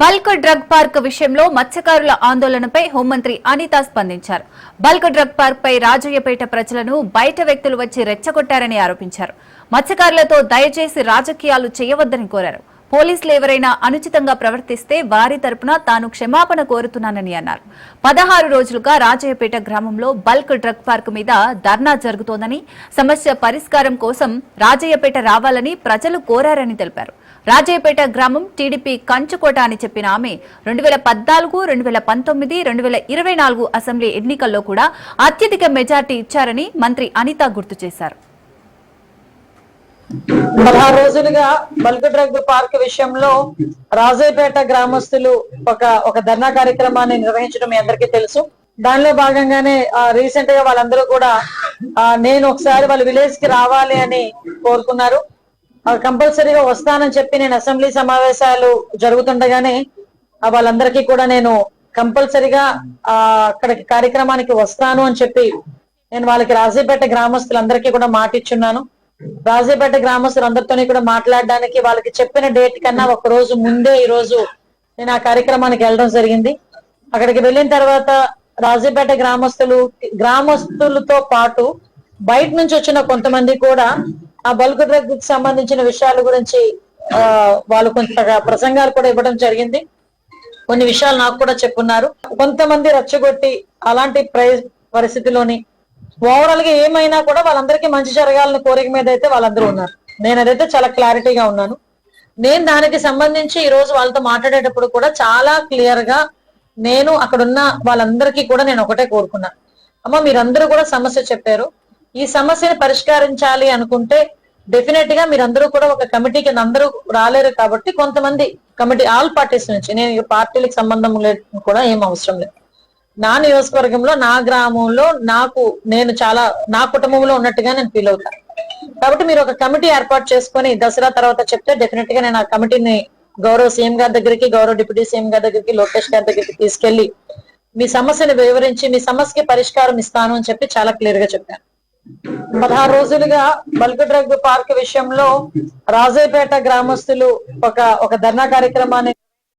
Bulk drug park విషయంలో మత్స్యకారుల ఆందోళనపై హోంమంత్రి అనిత స్పందించారు. బల్క్ డ్రగ్ పార్క్ పై రాజయ్యపేట ప్రజలను బయట వ్యక్తులు వచ్చి రెచ్చగొట్టారని ఆరోపించారు. మత్స్యకారులతో దయచేసి రాజకీయాలు చేయవద్దని కోరారు. పోలీసులు ఎవరైనా అనుచితంగా ప్రవర్తిస్తే వారి తరపున తాను క్షమాపణ కోరుతున్నానని అన్నారు. 16 రోజులుగా రాజయ్యపేట గ్రామంలో బల్క్ డ్రగ్ పార్క్ మీద ధర్నా జరుగుతోందని, సమస్య పరిష్కారం కోసం రాజయ్యపేట రావాలని ప్రజలు కోరారని తెలిపారు. రాజయ్యపేట గ్రామం టీడీపీ కంచుకోట అని చెప్పిన ఆమె 2014, 2019, 2024 అసెంబ్లీ ఎన్నికల్లో కూడా అత్యధిక మెజార్టీ ఇచ్చారని మంత్రి అనిత గుర్తు చేశారు. 16 రోజులుగా బల్క్ డ్రగ్ పార్క్ విషయంలో రాజయ్యపేట గ్రామస్తులు ఒక ధర్నా కార్యక్రమాన్ని నిర్వహించడం మీ అందరికీ తెలుసు. దానిలో భాగంగానే రీసెంట్ గా వాళ్ళందరూ కూడా నేను ఒకసారి వాళ్ళ విలేజ్ కి రావాలి అని కోరుకున్నారు. కంపల్సరీగా వస్తానని చెప్పి నేను అసెంబ్లీ సమావేశాలు జరుగుతుండగానే వాళ్ళందరికీ కూడా నేను కంపల్సరీగా అక్కడికి కార్యక్రమానికి వస్తాను అని చెప్పి నేను వాళ్ళకి రాజయ్యపేట గ్రామస్తులందరికీ కూడా మాట ఇచ్చున్నాను. రాజయ్యపేట గ్రామస్తులందరితోని కూడా మాట్లాడడానికి వాళ్ళకి చెప్పిన డేట్ కన్నా ఒక రోజు ముందే ఈ రోజు నేను ఆ కార్యక్రమానికి వెళ్ళడం జరిగింది. అక్కడికి వెళ్ళిన తర్వాత రాజయ్యపేట గ్రామస్తులతో పాటు బయట నుంచి వచ్చిన కొంతమంది కూడా ఆ బల్క్ డ్రగ్ కి సంబంధించిన విషయాల గురించి వాళ్ళు కొంతగా ప్రసంగాలు కూడా ఇవ్వడం జరిగింది. కొన్ని విషయాలు నాకు కూడా చెప్పున్నారు. కొంతమంది రెచ్చగొట్టి అలాంటి పరిస్థితిలోని ఓవరాల్ గా ఏమైనా కూడా వాళ్ళందరికీ మంచి జరగాలని కోరిక మీద అయితే వాళ్ళందరూ ఉన్నారు. నేను అదైతే చాలా క్లారిటీగా ఉన్నాను. నేను దానికి సంబంధించి ఈ రోజు వాళ్ళతో మాట్లాడేటప్పుడు కూడా చాలా క్లియర్ గా నేను అక్కడున్న వాళ్ళందరికీ కూడా నేను ఒకటే కోరుకున్నాను. అమ్మ, మీరందరూ కూడా సమస్య చెప్పారు. ఈ సమస్యను పరిష్కరించాలి అనుకుంటే డెఫినెట్ గా మీరందరూ కూడా ఒక కమిటీకి అందరూ రాలేరు కాబట్టి కొంతమంది కమిటీ ఆల్ పార్టీస్ నుంచి, నేను పార్టీలకు సంబంధం లేదు కూడా ఏం అవసరం లేదు, నా నియోజకవర్గంలో నా గ్రామంలో నేను చాలా నా కుటుంబంలో ఉన్నట్టుగా నేను ఫీల్ అవుతాను. కాబట్టి మీరు ఒక కమిటీ ఏర్పాటు చేసుకొని దసరా తర్వాత చెప్తే డెఫినెట్ గా నేను ఆ కమిటీని గౌరవ సీఎం గారి దగ్గరికి, గౌరవ డిప్యూటీ సీఎం గారి దగ్గరికి, లోకేష్ గారి దగ్గరికి తీసుకెళ్లి మీ సమస్యను వివరించి మీ సమస్యకి పరిష్కారం ఇస్తాను అని చెప్పి చాలా క్లియర్ గా చెప్పాను. 16 రోజులుగా బల్క్ డ్రగ్ పార్క్ విషయంలో రాజయ్యపేట గ్రామస్తులు ఒక ధర్నా కార్యక్రమాన్ని